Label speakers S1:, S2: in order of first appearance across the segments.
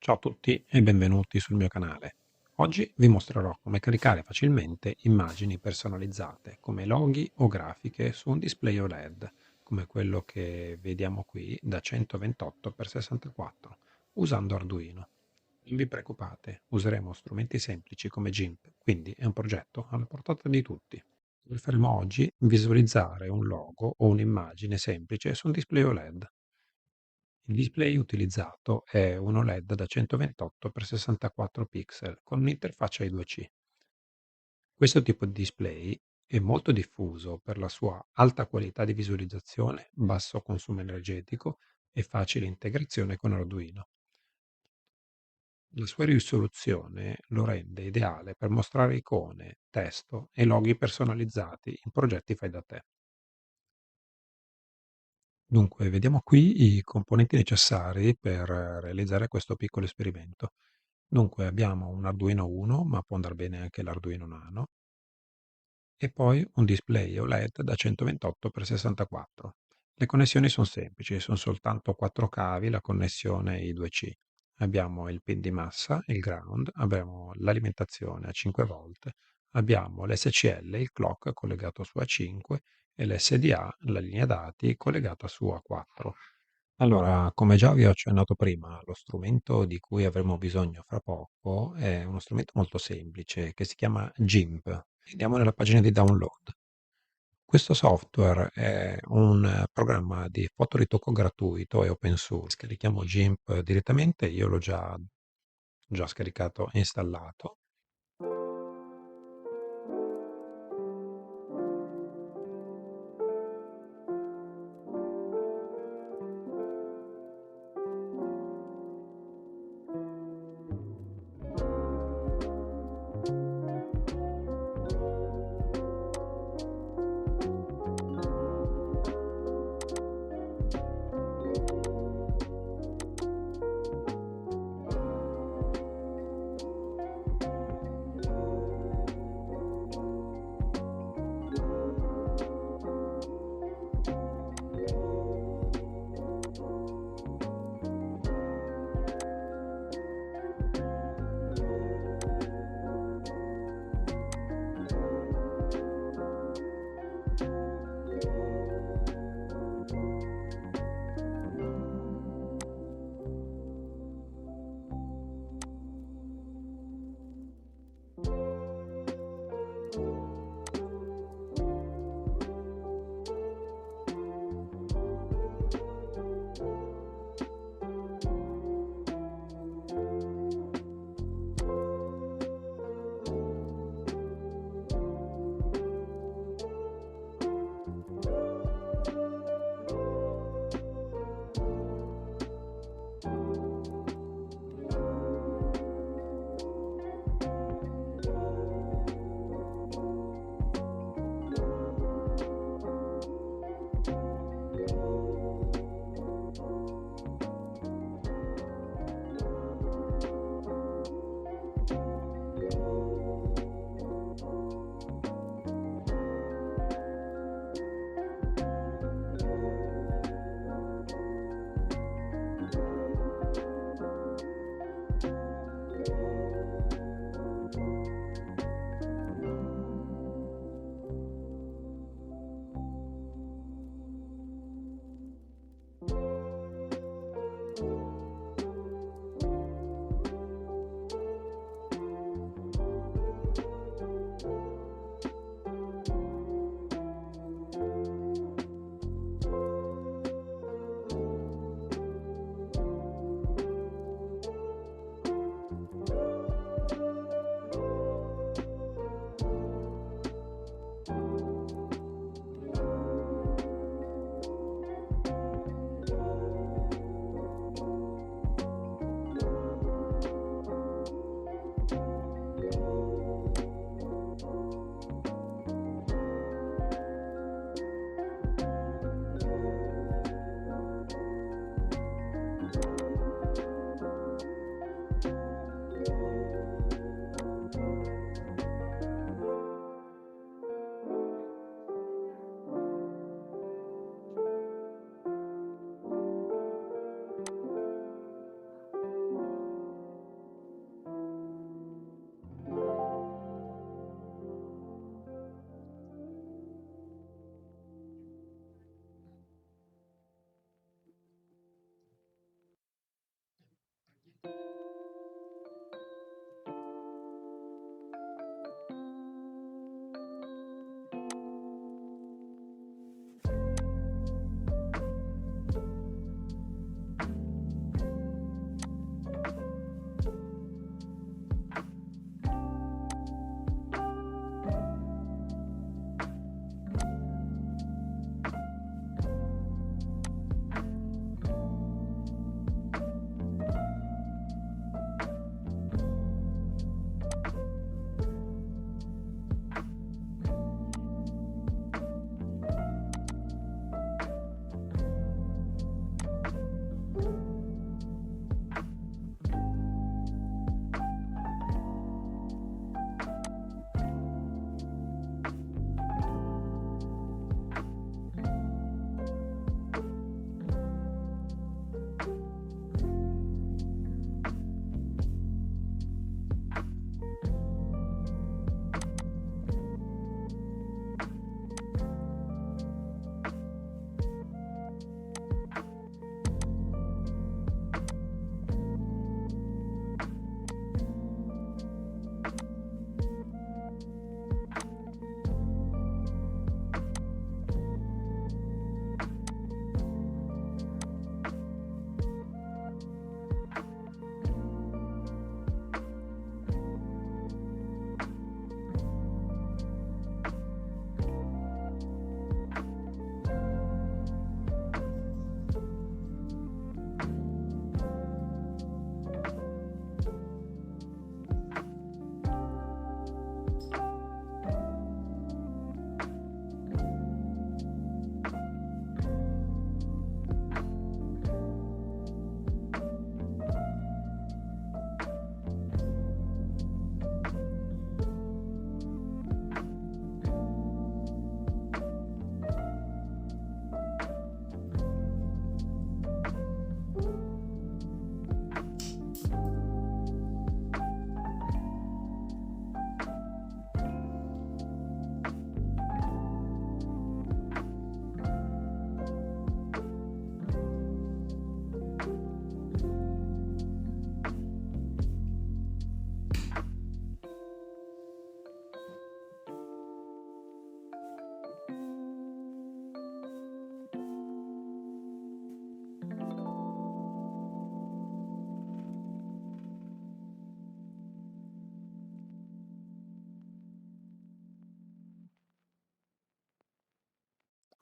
S1: Ciao a tutti e benvenuti sul mio canale. Oggi vi mostrerò come caricare facilmente immagini personalizzate come loghi o grafiche su un display OLED, come quello che vediamo qui da 128x64, usando Arduino. Non vi preoccupate, useremo strumenti semplici come GIMP, quindi è un progetto alla portata di tutti. Quello che faremo oggi è visualizzare un logo o un'immagine semplice su un display OLED. Il display utilizzato è un OLED da 128x64 pixel con un'interfaccia I2C. Questo tipo di display è molto diffuso per la sua alta qualità di visualizzazione, basso consumo energetico e facile integrazione con Arduino. La sua risoluzione lo rende ideale per mostrare icone, testo e loghi personalizzati in progetti fai da te. Dunque, vediamo qui i componenti necessari per realizzare questo piccolo esperimento. Dunque, abbiamo un Arduino 1, ma può andare bene anche l'Arduino Nano, e poi un display OLED da 128x64. Le connessioni sono semplici, sono soltanto 4 cavi, la connessione I2C. Abbiamo il pin di massa, il ground, abbiamo l'alimentazione a 5 volt, abbiamo l'SCL, il clock collegato su A5 e l'SDA, la linea dati, collegata su A4. Allora, come già vi ho accennato prima, lo strumento di cui avremo bisogno fra poco è uno strumento molto semplice che si chiama GIMP. Andiamo nella pagina di download. Questo software è un programma di fotoritocco gratuito e open source. Scarichiamo GIMP direttamente, io l'ho già scaricato e installato.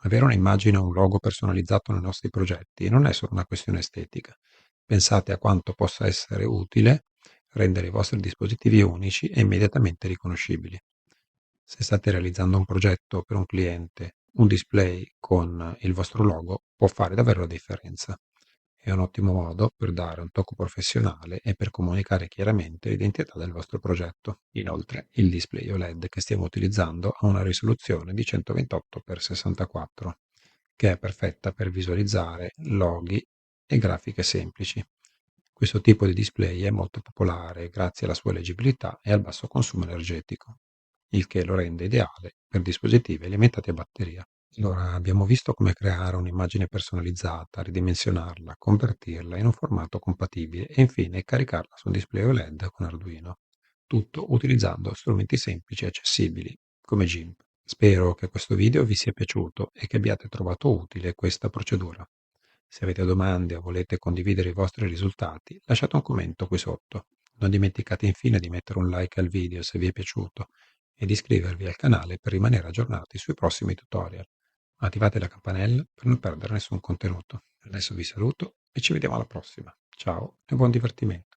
S1: Avere un'immagine o un logo personalizzato nei nostri progetti non è solo una questione estetica. Pensate a quanto possa essere utile rendere i vostri dispositivi unici e immediatamente riconoscibili. Se state realizzando un progetto per un cliente, un display con il vostro logo può fare davvero la differenza. È un ottimo modo per dare un tocco professionale e per comunicare chiaramente l'identità del vostro progetto. Inoltre, il display OLED che stiamo utilizzando ha una risoluzione di 128x64, che è perfetta per visualizzare loghi e grafiche semplici. Questo tipo di display è molto popolare grazie alla sua leggibilità e al basso consumo energetico, il che lo rende ideale per dispositivi alimentati a batteria. Allora, abbiamo visto come creare un'immagine personalizzata, ridimensionarla, convertirla in un formato compatibile e infine caricarla su un display OLED con Arduino, tutto utilizzando strumenti semplici e accessibili, come GIMP. Spero che questo video vi sia piaciuto e che abbiate trovato utile questa procedura. Se avete domande o volete condividere i vostri risultati, lasciate un commento qui sotto. Non dimenticate infine di mettere un like al video se vi è piaciuto e di iscrivervi al canale per rimanere aggiornati sui prossimi tutorial. Attivate la campanella per non perdere nessun contenuto. Adesso vi saluto e ci vediamo alla prossima. Ciao e buon divertimento.